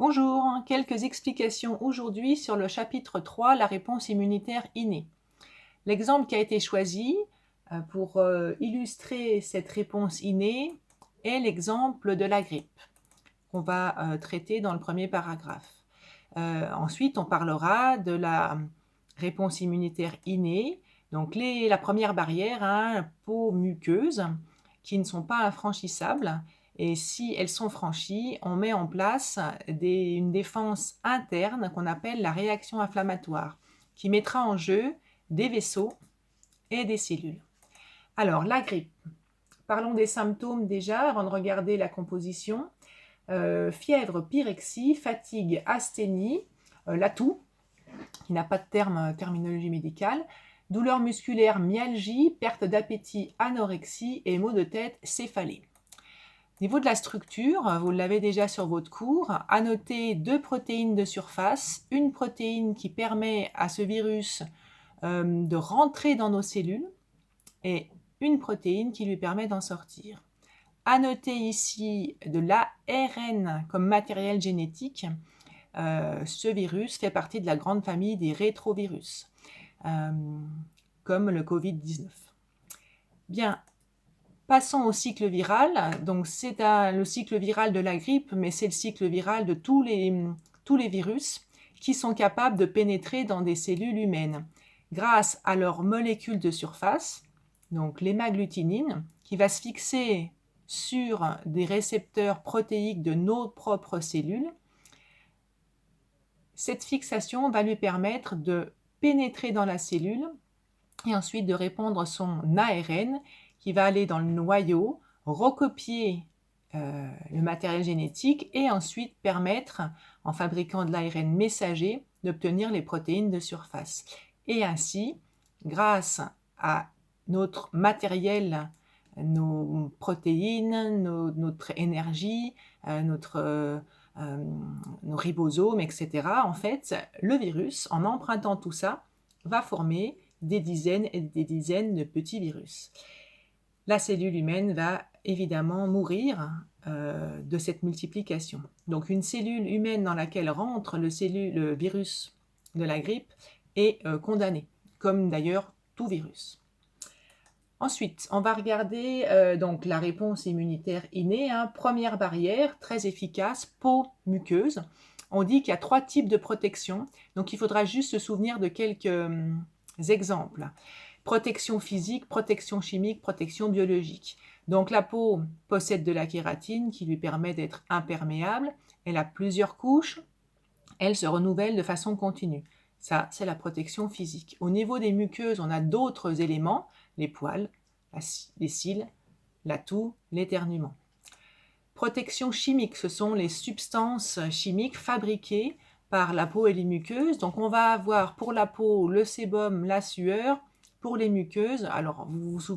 Bonjour, quelques explications aujourd'hui sur le chapitre 3, la réponse immunitaire innée. L'exemple qui a été choisi pour illustrer cette réponse innée est l'exemple de la grippe qu'on va traiter dans le premier paragraphe. Ensuite, on parlera de la réponse immunitaire innée, donc la première barrière, peau muqueuse, qui ne sont pas infranchissables. Et si elles sont franchies, on met en place une défense interne qu'on appelle la réaction inflammatoire, qui mettra en jeu des vaisseaux et des cellules. Alors, la grippe. Parlons des symptômes déjà, avant de regarder la composition. Fièvre, pyrexie, fatigue, asthénie, la toux, qui n'a pas de terminologie médicale, douleur musculaire, myalgie, perte d'appétit, anorexie et maux de tête, céphalée. Au niveau de la structure, vous l'avez déjà sur votre cours, à noter 2 protéines de surface, une protéine qui permet à ce virus de rentrer dans nos cellules et une protéine qui lui permet d'en sortir. À noter ici de l'ARN comme matériel génétique. Ce virus fait partie de la grande famille des rétrovirus, comme le Covid-19. Bien, passons au cycle viral. Donc, c'est le cycle viral de la grippe, mais c'est le cycle viral de tous les virus qui sont capables de pénétrer dans des cellules humaines grâce à leur molécule de surface, donc l'hémagglutinine, qui va se fixer sur des récepteurs protéiques de nos propres cellules. Cette fixation va lui permettre de pénétrer dans la cellule et ensuite de répandre son ARN qui va aller dans le noyau, recopier le matériel génétique et ensuite permettre, en fabriquant de l'ARN messager, d'obtenir les protéines de surface. Et ainsi, grâce à notre matériel, nos protéines, notre énergie, nos ribosomes, etc. En fait, le virus, en empruntant tout ça, va former des dizaines et des dizaines de petits virus. La cellule humaine va évidemment mourir de cette multiplication. Donc une cellule humaine dans laquelle rentre le virus de la grippe est condamnée, comme d'ailleurs tout virus. Ensuite, on va regarder donc la réponse immunitaire innée. Première barrière, très efficace, peau muqueuse. On dit qu'il y a 3 types de protection, donc il faudra juste se souvenir de quelques exemples. Protection physique, protection chimique, protection biologique. Donc la peau possède de la kératine qui lui permet d'être imperméable. Elle a plusieurs couches. Elle se renouvelle de façon continue. Ça, c'est la protection physique. Au niveau des muqueuses, on a d'autres éléments, les poils, les cils, la toux, l'éternuement. Protection chimique, ce sont les substances chimiques fabriquées par la peau et les muqueuses. Donc on va avoir pour la peau le sébum, la sueur. Pour les muqueuses, alors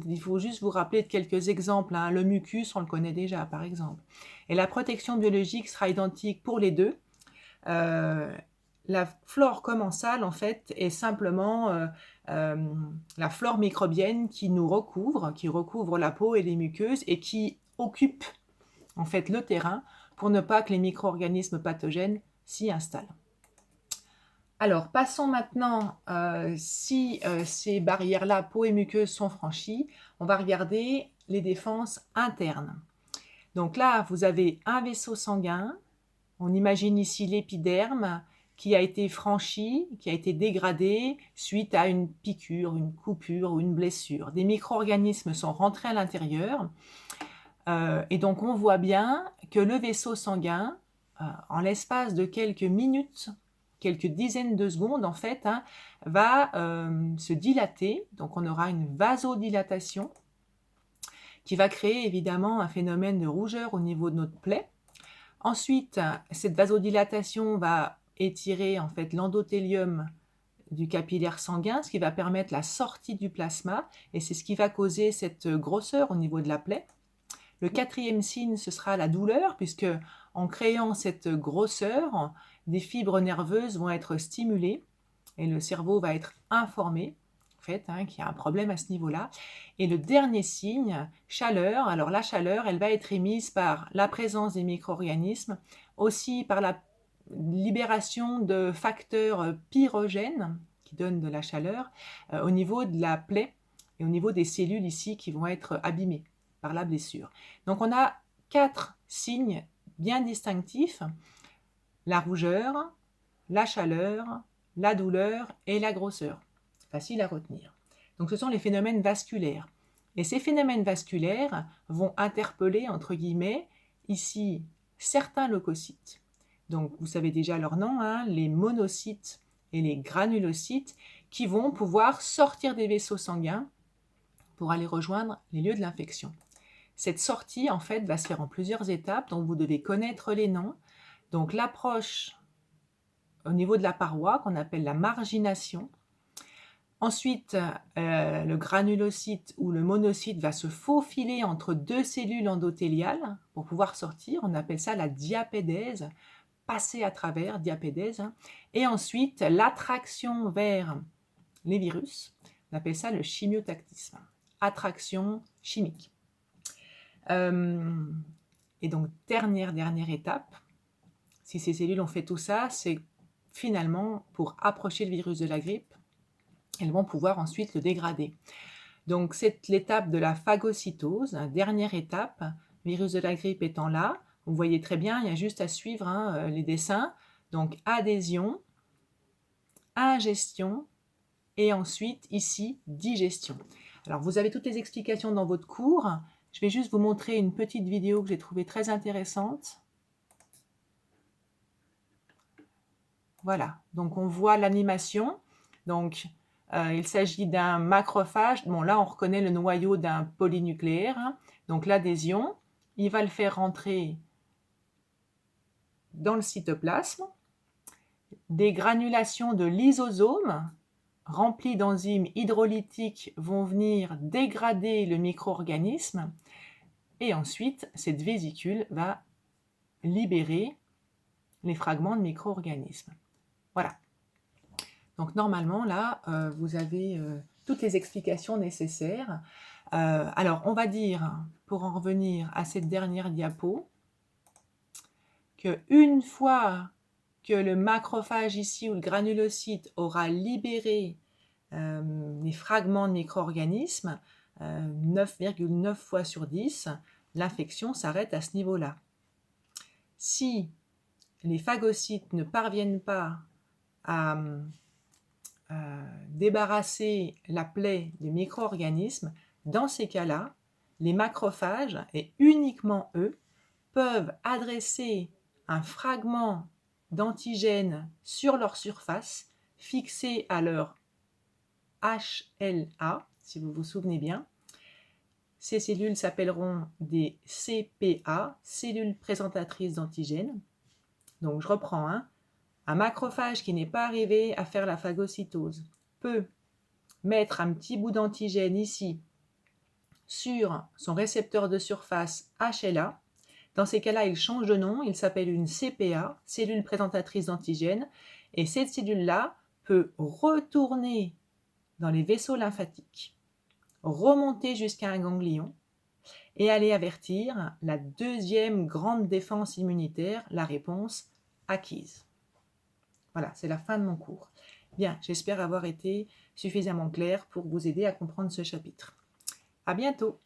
il faut juste vous rappeler de quelques exemples. Le mucus, on le connaît déjà par exemple. Et la protection biologique sera identique pour les deux. La flore commensale, en fait, est simplement la flore microbienne qui nous recouvre, qui recouvre la peau et les muqueuses et qui occupe en fait le terrain pour ne pas que les micro-organismes pathogènes s'y installent. Alors, passons maintenant, si ces barrières-là, peau et muqueuses, sont franchies, on va regarder les défenses internes. Donc là, vous avez un vaisseau sanguin, on imagine ici l'épiderme, qui a été franchi, qui a été dégradé suite à une piqûre, une coupure ou une blessure. Des micro-organismes sont rentrés à l'intérieur et donc on voit bien que le vaisseau sanguin, en l'espace de quelques minutes, quelques dizaines de secondes en fait, va se dilater. Donc on aura une vasodilatation qui va créer évidemment un phénomène de rougeur au niveau de notre plaie. Ensuite, cette vasodilatation va étirer en fait l'endothélium du capillaire sanguin, ce qui va permettre la sortie du plasma, et c'est ce qui va causer cette grosseur au niveau de la plaie. Le 4e signe, ce sera la douleur, puisque en créant cette grosseur, des fibres nerveuses vont être stimulées, et le cerveau va être informé, en fait, qu'il y a un problème à ce niveau-là. Et le dernier signe, chaleur. Alors la chaleur, elle va être émise par la présence des micro-organismes, aussi par la libération de facteurs pyrogènes qui donnent de la chaleur au niveau de la plaie et au niveau des cellules ici qui vont être abîmées par la blessure. Donc on a 4 signes bien distinctifs: la rougeur, la chaleur, la douleur et la grosseur. Facile à retenir. Donc ce sont les phénomènes vasculaires. Et ces phénomènes vasculaires vont interpeller, entre guillemets, ici, certains leucocytes. Donc vous savez déjà leur nom, hein, les monocytes et les granulocytes, qui vont pouvoir sortir des vaisseaux sanguins pour aller rejoindre les lieux de l'infection. Cette sortie, en fait, va se faire en plusieurs étapes, dont vous devez connaître les noms. Donc l'approche au niveau de la paroi, qu'on appelle la margination. Ensuite, le granulocyte ou le monocyte va se faufiler entre 2 cellules endothéliales pour pouvoir sortir. On appelle ça la diapédèse, passer à travers, diapédèse. Et ensuite, l'attraction vers les virus, on appelle ça le chimiotactisme, attraction chimique. Et donc, dernière étape, si ces cellules ont fait tout ça, c'est finalement pour approcher le virus de la grippe, elles vont pouvoir ensuite le dégrader. Donc c'est l'étape de la phagocytose, dernière étape, virus de la grippe étant là. Vous voyez très bien, il y a juste à suivre les dessins. Donc adhésion, ingestion et ensuite ici digestion. Alors vous avez toutes les explications dans votre cours. Je vais juste vous montrer une petite vidéo que j'ai trouvée très intéressante. Voilà, donc on voit l'animation. Donc il s'agit d'un macrophage. Bon, là, on reconnaît le noyau d'un polynucléaire. Hein. Donc, l'adhésion, il va le faire rentrer dans le cytoplasme. Des granulations de lysosomes remplis d'enzymes hydrolytiques vont venir dégrader le micro-organisme. Et ensuite, cette vésicule va libérer les fragments de micro-organismes. Voilà. Donc normalement, là, vous avez toutes les explications nécessaires. Alors, on va dire, pour en revenir à cette dernière diapo, qu'une fois que le macrophage ici, ou le granulocyte, aura libéré les fragments de micro-organismes, 9,9 fois sur 10, l'infection s'arrête à ce niveau-là. Si les phagocytes ne parviennent pas à débarrasser la plaie des micro-organismes, dans ces cas-là, les macrophages, et uniquement eux, peuvent adresser un fragment d'antigène sur leur surface, fixé à leur HLA, si vous vous souvenez bien. Ces cellules s'appelleront des CPA, cellules présentatrices d'antigènes. Donc je reprends, un macrophage qui n'est pas arrivé à faire la phagocytose peut mettre un petit bout d'antigène ici sur son récepteur de surface HLA. Dans ces cas-là, il change de nom, il s'appelle une CPA, cellule présentatrice d'antigène, et cette cellule-là peut retourner dans les vaisseaux lymphatiques, remonter jusqu'à un ganglion et aller avertir la deuxième grande défense immunitaire, la réponse acquise. Voilà, c'est la fin de mon cours. Bien, j'espère avoir été suffisamment clair pour vous aider à comprendre ce chapitre. À bientôt!